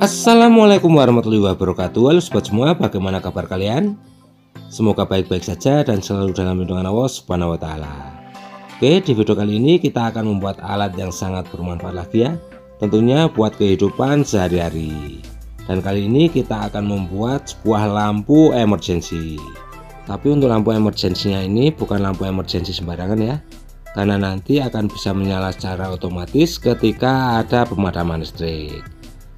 Assalamualaikum warahmatullahi wabarakatuh. Halo sobat semua, bagaimana kabar kalian? Semoga baik-baik saja dan selalu dalam lindungan Allah Subhanahu wa taala. Oke, di video kali ini kita akan membuat alat yang sangat bermanfaat lagi ya. Tentunya buat kehidupan sehari-hari. Dan kali ini kita akan membuat sebuah lampu emergency. Tapi untuk lampu emergensinya ini bukan lampu emergency sembarangan ya. Karena nanti akan bisa menyala secara otomatis ketika ada pemadaman listrik.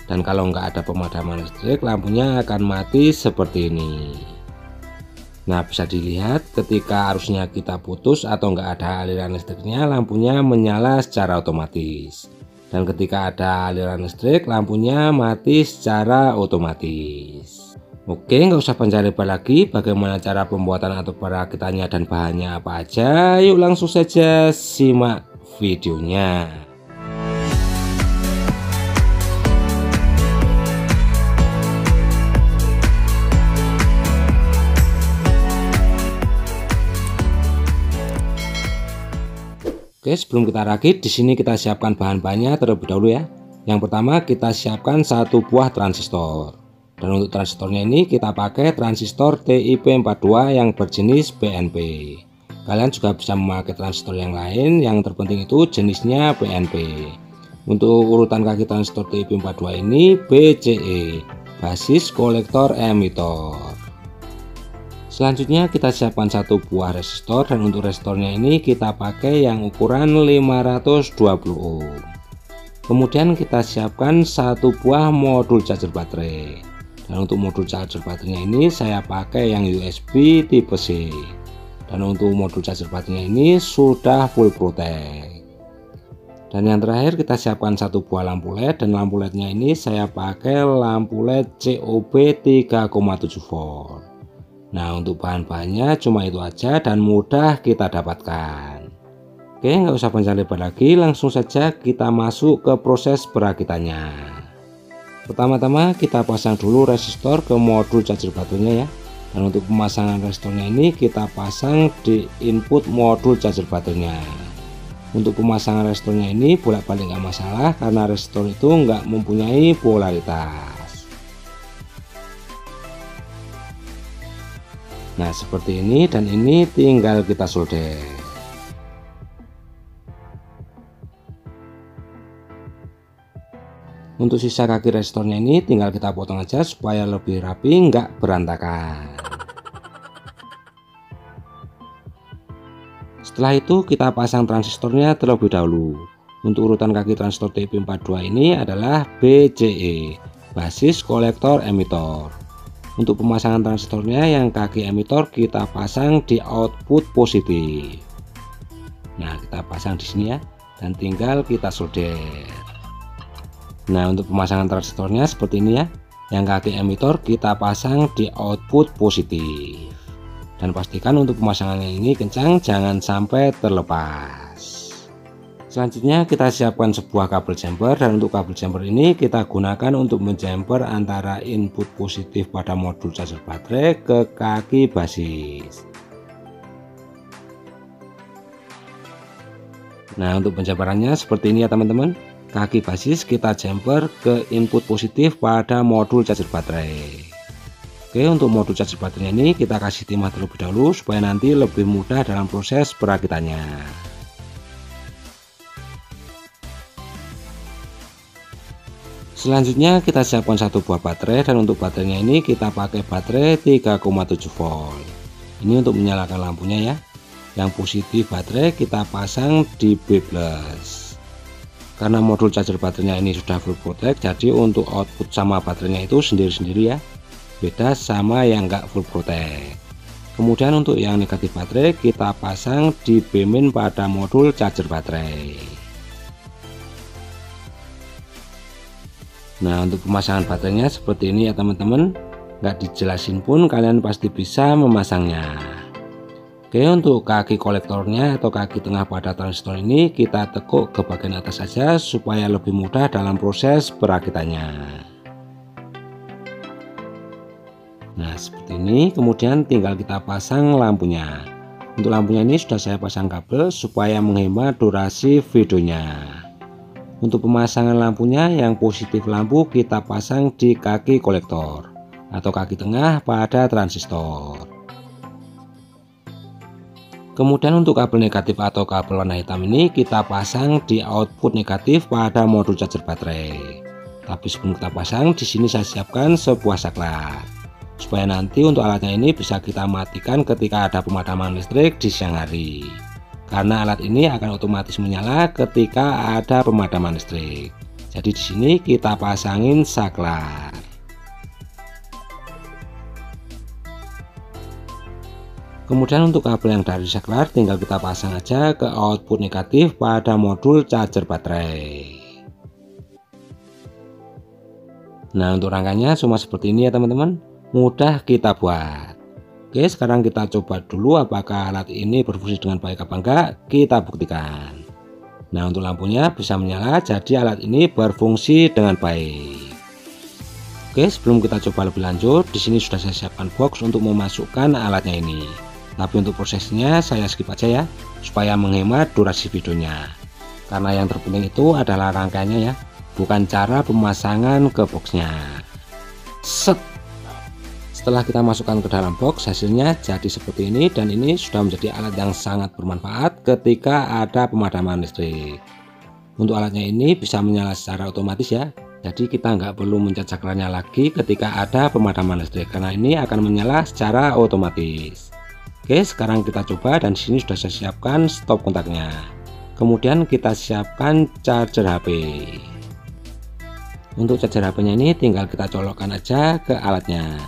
Dan kalau nggak ada pemadaman listrik, lampunya akan mati seperti ini. Nah, bisa dilihat ketika arusnya kita putus atau nggak ada aliran listriknya, lampunya menyala secara otomatis. Dan ketika ada aliran listrik, lampunya mati secara otomatis. Oke, nggak usah panjang lebar lagi. Bagaimana cara pembuatan atau perakitannya dan bahannya apa aja? Yuk langsung saja simak videonya. Oke, sebelum kita rakit, di sini kita siapkan bahan-bahannya terlebih dahulu ya. Yang pertama kita siapkan satu buah transistor. Dan untuk transistornya ini kita pakai transistor TIP42 yang berjenis BNP. Kalian juga bisa memakai transistor yang lain, yang terpenting itu jenisnya BNP. Untuk urutan kaki transistor TIP42 ini BCE, basis kolektor emitor. Selanjutnya kita siapkan satu buah resistor, dan untuk resistornya ini kita pakai yang ukuran 520 ohm. Kemudian kita siapkan satu buah modul charger baterai. Dan untuk modul charger baterainya ini saya pakai yang USB tipe C. Dan untuk modul charger baterainya ini sudah full protect. Dan yang terakhir kita siapkan satu buah lampu LED, dan lampu LED-nya ini saya pakai lampu LED COB 3,7 volt. Nah, untuk bahan-bahannya cuma itu aja dan mudah kita dapatkan. Oke, nggak usah panjang lebar lagi, langsung saja kita masuk ke proses perakitannya. Pertama-tama kita pasang dulu resistor ke modul charger baterainya ya. Dan untuk pemasangan resistornya ini kita pasang di input modul charger baterainya. Untuk pemasangan resistornya ini bolak-balik nggak masalah karena resistor itu nggak mempunyai polaritas. Nah, seperti ini, dan ini tinggal kita solder. Untuk sisa kaki resistornya ini tinggal kita potong aja supaya lebih rapi, nggak berantakan. Setelah itu kita pasang transistornya terlebih dahulu. Untuk urutan kaki transistor TIP42 ini adalah BCE, basis kolektor emitor. Untuk pemasangan transistornya yang kaki emitor kita pasang di output positif. Nah, kita pasang di sini ya, dan tinggal kita solder. Nah, untuk pemasangan transistornya seperti ini ya. Yang kaki emitor kita pasang di output positif. Dan pastikan untuk pemasangannya ini kencang, jangan sampai terlepas. Selanjutnya kita siapkan sebuah kabel jumper, dan untuk kabel jumper ini kita gunakan untuk menjumper antara input positif pada modul charger baterai ke kaki basis. Nah, untuk penjumperannya seperti ini ya teman-teman. Kaki basis kita jumper ke input positif pada modul charger baterai. Oke, untuk modul charger baterainya ini kita kasih timah terlebih dahulu supaya nanti lebih mudah dalam proses perakitannya. Selanjutnya kita siapkan satu buah baterai, dan untuk baterainya ini kita pakai baterai 3,7 volt. Ini untuk menyalakan lampunya ya. Yang positif baterai kita pasang di B+. Karena modul charger baterainya ini sudah full protect, jadi untuk output sama baterainya itu sendiri-sendiri ya. Beda sama yang enggak full protect. Kemudian untuk yang negatif baterai kita pasang di B- pada modul charger baterai. Nah, untuk pemasangan baterainya seperti ini ya teman-teman. Nggak dijelasin pun kalian pasti bisa memasangnya. Oke, untuk kaki kolektornya atau kaki tengah pada transistor ini kita tekuk ke bagian atas saja supaya lebih mudah dalam proses perakitannya. Nah, seperti ini. Kemudian tinggal kita pasang lampunya. Untuk lampunya ini sudah saya pasang kabel supaya menghemat durasi videonya. Untuk pemasangan lampunya, yang positif lampu kita pasang di kaki kolektor atau kaki tengah pada transistor. Kemudian untuk kabel negatif atau kabel warna hitam ini kita pasang di output negatif pada modul charger baterai. Tapi sebelum kita pasang, di sini saya siapkan sebuah saklar supaya nanti untuk alatnya ini bisa kita matikan ketika ada pemadaman listrik di siang hari. Karena alat ini akan otomatis menyala ketika ada pemadaman listrik. Jadi di sini kita pasangin saklar. Kemudian untuk kabel yang dari saklar tinggal kita pasang aja ke output negatif pada modul charger baterai. Nah, untuk rangkanya cuma seperti ini ya teman-teman, mudah kita buat. Oke, sekarang kita coba dulu apakah alat ini berfungsi dengan baik apa enggak, kita buktikan. Nah, untuk lampunya bisa menyala, jadi alat ini berfungsi dengan baik. Oke, sebelum kita coba lebih lanjut, di sini sudah saya siapkan box untuk memasukkan alatnya ini. Tapi untuk prosesnya saya skip aja ya, supaya menghemat durasi videonya. Karena yang terpenting itu adalah rangkaiannya ya, bukan cara pemasangan ke boxnya. Set. Setelah kita masukkan ke dalam box, hasilnya jadi seperti ini, dan ini sudah menjadi alat yang sangat bermanfaat ketika ada pemadaman listrik. Untuk alatnya ini bisa menyala secara otomatis ya, jadi kita nggak perlu mencet saklarnya lagi ketika ada pemadaman listrik, karena ini akan menyala secara otomatis. Oke, sekarang kita coba, dan di sini sudah saya siapkan stop kontaknya. Kemudian kita siapkan charger HP. Untuk charger HP-nya ini tinggal kita colokkan aja ke alatnya.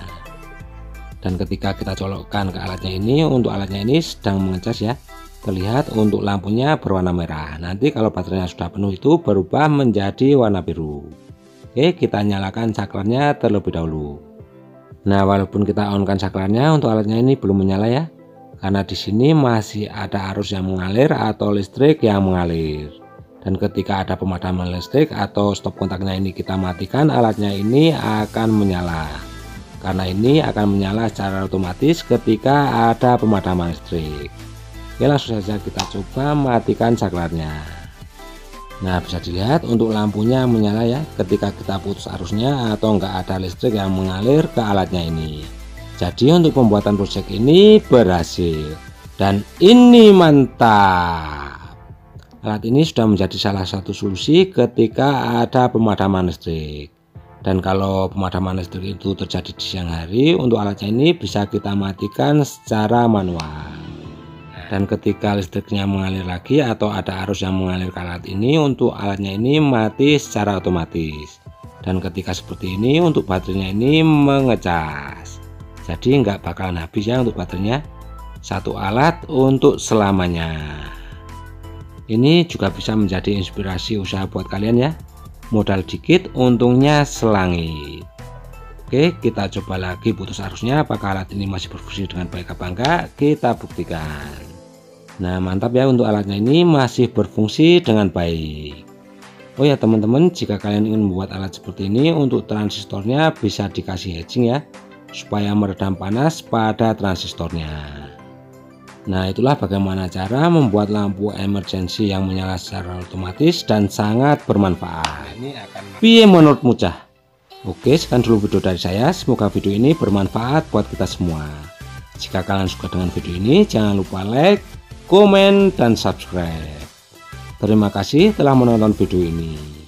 Dan ketika kita colokkan ke alatnya ini, untuk alatnya ini sedang mengecas ya. Terlihat untuk lampunya berwarna merah. Nanti kalau baterainya sudah penuh itu berubah menjadi warna biru. Oke, kita nyalakan saklarnya terlebih dahulu. Nah, walaupun kita on kan saklarnya, untuk alatnya ini belum menyala ya. Karena di sini masih ada arus yang mengalir atau listrik yang mengalir. Dan ketika ada pemadaman listrik atau stop kontaknya ini kita matikan, alatnya ini akan menyala. Karena ini akan menyala secara otomatis ketika ada pemadaman listrik. Oke, langsung saja kita coba matikan saklarnya. Nah, bisa dilihat untuk lampunya menyala ya ketika kita putus arusnya atau enggak ada listrik yang mengalir ke alatnya ini. Jadi untuk pembuatan project ini berhasil, dan ini mantap. Alat ini sudah menjadi salah satu solusi ketika ada pemadaman listrik. Dan kalau pemadaman listrik itu terjadi di siang hari, untuk alatnya ini bisa kita matikan secara manual. Dan ketika listriknya mengalir lagi atau ada arus yang mengalir ke alat ini, untuk alatnya ini mati secara otomatis. Dan ketika seperti ini, untuk baterainya ini mengecas. Jadi nggak bakalan habis ya untuk baterainya. Satu alat untuk selamanya. Ini juga bisa menjadi inspirasi usaha buat kalian ya. Modal dikit, untungnya selangit. Oke, kita coba lagi putus arusnya. Apakah alat ini masih berfungsi dengan baik apa enggak? Kita buktikan. Nah, mantap ya, untuk alatnya ini masih berfungsi dengan baik. Oh ya teman-teman, jika kalian ingin membuat alat seperti ini, untuk transistornya bisa dikasih hedging ya, supaya meredam panas pada transistornya. Nah, itulah bagaimana cara membuat lampu emergency yang menyala secara otomatis dan sangat bermanfaat. Piye menurutmu cah? Oke, sekian dulu video dari saya. Semoga video ini bermanfaat buat kita semua. Jika kalian suka dengan video ini, jangan lupa like, komen, dan subscribe. Terima kasih telah menonton video ini.